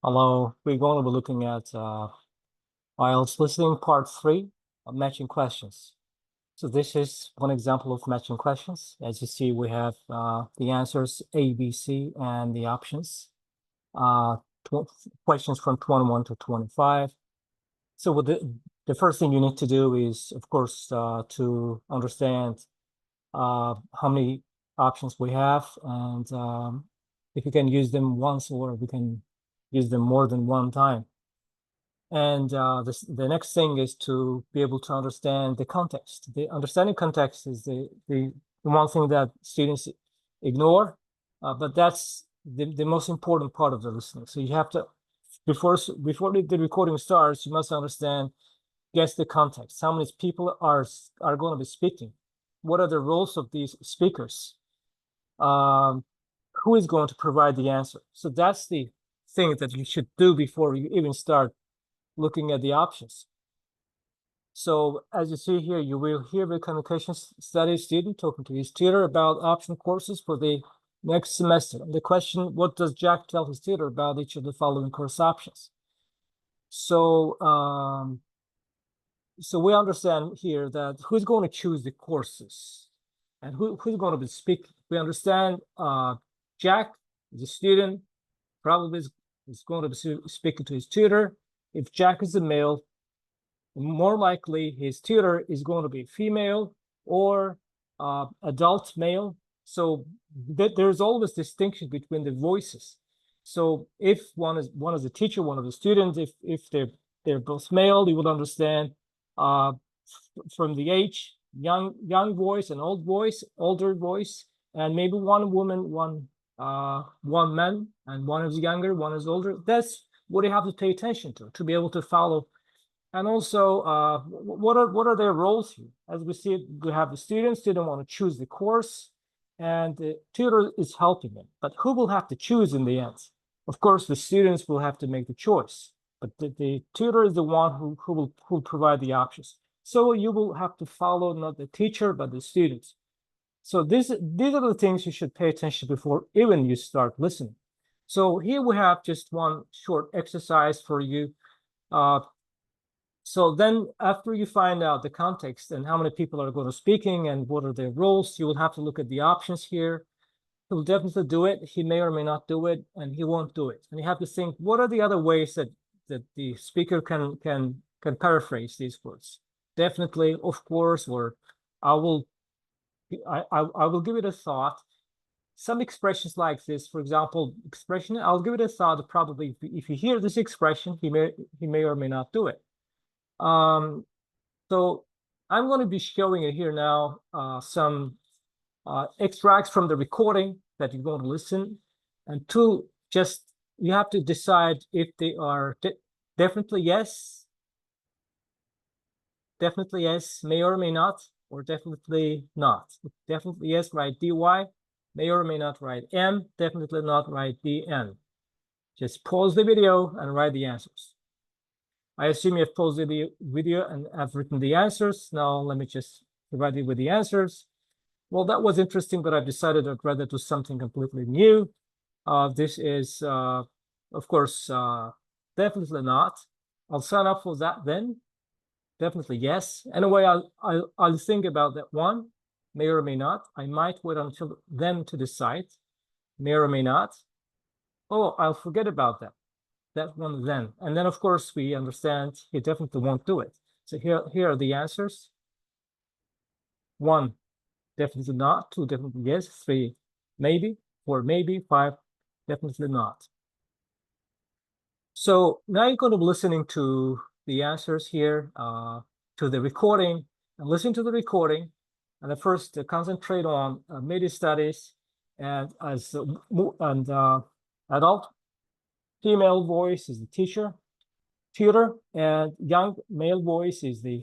Hello, we're going to be looking at IELTS listening part 3 of matching questions. So this is one example of matching questions. As you see, we have the answers A, B, C, and the options. Questions from 21 to 25. So with the first thing you need to do is, of course, to understand how many options we have, and if you can use them once or we can use them more than one time. And the next thing is to be able to understand the context. The understanding context is the one thing that students ignore, but that's the most important part of the listening. So you have to, before the recording starts, you must understand, guess the context. How many people are going to be speaking? What are the roles of these speakers? Who is going to provide the answer? So that's the thing that you should do before you even start looking at the options. So as you see here, you will hear the communication studies student talking to his tutor about option courses for the next semester. And the question, what does Jack tell his tutor about each of the following course options? So, so we understand here that who's going to choose the courses and who's going to be speaking. We understand Jack, the student, probably is going to be speaking to his tutor. If Jack is a male, more likely his tutor is going to be female or adult male. So there's always distinction between the voices. So if one is the teacher, one of the students, if they're both male, you will understand from the age, young voice and old voice, older voice, and maybe one woman, one man, and one is younger, one is older. That's what you have to pay attention to be able to follow. And also, what are their roles here? As we see, we have the students didn't want to choose the course, and the tutor is helping them. But who will have to choose in the end? Of course, the students will have to make the choice, but the tutor is the one who will provide the options. So you will have to follow not the teacher, but the students. So these are the things you should pay attention to before even you start listening. So here we have just one short exercise for you. So then after you find out the context and how many people are going to speaking and what are their roles, you will have to look at the options here. He'll definitely do it. He may or may not do it, and he won't do it. And you have to think, what are the other ways that the speaker can paraphrase these words? Definitely, of course, or I will give it a thought. Some expressions like this, for example, expression, I'll give it a thought. Probably if you hear this expression, he may or may not do it. So I'm going to be showing you here now some extracts from the recording that you're going to listen, and you have to decide if they are definitely yes, may or may not, or definitely not. Definitely yes, write DY, may or may not write M, definitely not write DN. Just pause the video and write the answers. I assume you've paused the video and have written the answers. Now let me just provide you with the answers. Well, that was interesting, but I've decided I'd rather do something completely new. This is, of course, definitely not. I'll sign up for that then. Definitely yes. Anyway, I'll think about that one. May or may not. I might wait until then to decide. May or may not. Oh, I'll forget about that. That one then. And then, of course, we understand he definitely won't do it. So here are the answers. 1, definitely not. 2, definitely yes. 3, maybe. 4, maybe. 5, definitely not. So now you're going to be listening to the answers here, to the recording, and listen to the recording. And at first, concentrate on media studies and adult female voice is the tutor, and young male voice is the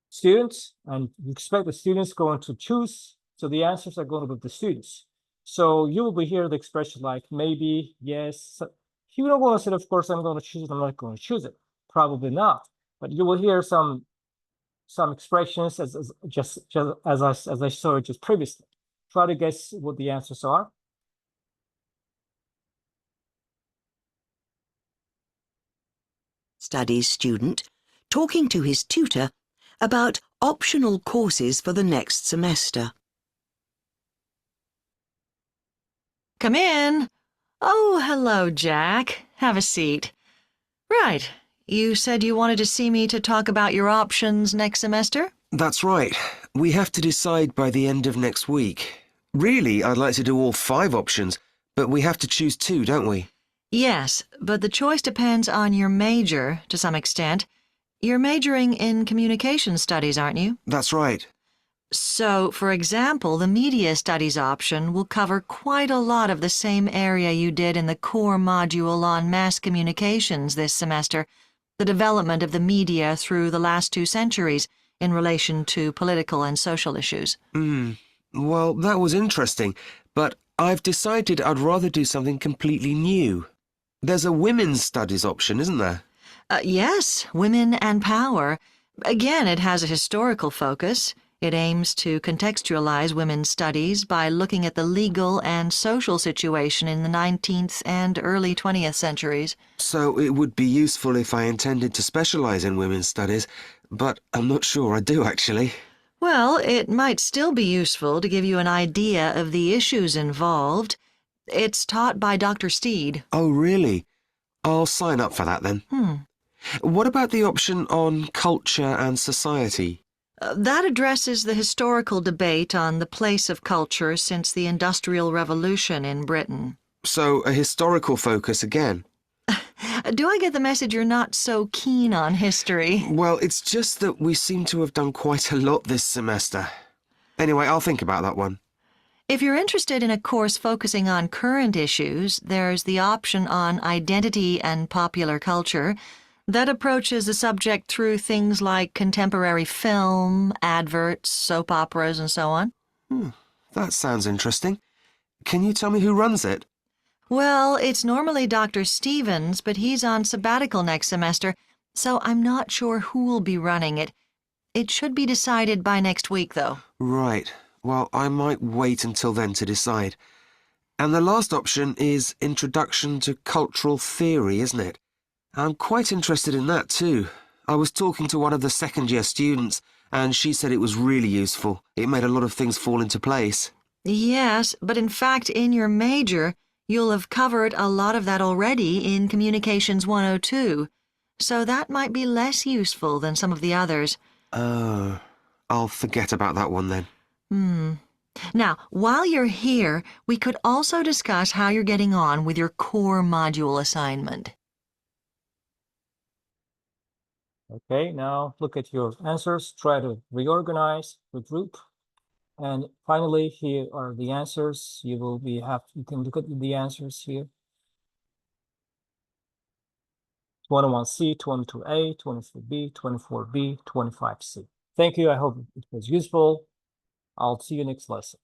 students. And you expect the students going to choose. So the answers are going to be the students. So you will be hearing the expression like maybe, yes. You don't want to say, of course, I'm going to choose it. I'm not going to choose it. Probably not. But you will hear some expressions as I saw just previously. Try to guess what the answers are. Studies student talking to his tutor about optional courses for the next semester. Come in. Oh, hello, Jack. Have a seat. Right. You said you wanted to see me to talk about your options next semester? That's right. We have to decide by the end of next week. Really, I'd like to do all 5 options, but we have to choose 2, don't we? Yes, but the choice depends on your major, to some extent. You're majoring in communication studies, aren't you? That's right. So, for example, the media studies option will cover quite a lot of the same area you did in the core module on mass communications this semester, the development of the media through the last 2 centuries in relation to political and social issues. Well, that was interesting, but I've decided I'd rather do something completely new. There's a women's studies option, isn't there? Yes, women and power. Again, it has a historical focus. It aims to contextualize women's studies by looking at the legal and social situation in the 19th and early 20th centuries. So it would be useful if I intended to specialize in women's studies, but I'm not sure I do, actually. Well, it might still be useful to give you an idea of the issues involved. It's taught by Dr. Steed. Oh, really? I'll sign up for that then. What about the option on culture and society? That addresses the historical debate on the place of culture since the Industrial Revolution in Britain. So a historical focus again? Do I get the message you're not so keen on history? Well, it's just that we seem to have done quite a lot this semester. Anyway, I'll think about that one. If you're interested in a course focusing on current issues, there's the option on identity and popular culture that approaches the subject through things like contemporary film, adverts, soap operas, and so on. That sounds interesting. Can you tell me who runs it? Well, it's normally Dr. Stevens, but he's on sabbatical next semester, so I'm not sure who will be running it. It should be decided by next week, though. Right. Well, I might wait until then to decide. And the last option is Introduction to Cultural Theory, isn't it? I'm quite interested in that too. I was talking to one of the second-year students, and she said it was really useful. It made a lot of things fall into place. Yes, but in fact, in your major, you'll have covered a lot of that already in Communications 102, so that might be less useful than some of the others. Oh, I'll forget about that one then. Now, while you're here, we could also discuss how you're getting on with your core module assignment. Okay, now look at your answers, try to reorganize, regroup. And finally, here are the answers. You can look at the answers here. 21C, 22A, 23B, 24B, 25C. Thank you. I hope it was useful. I'll see you next lesson.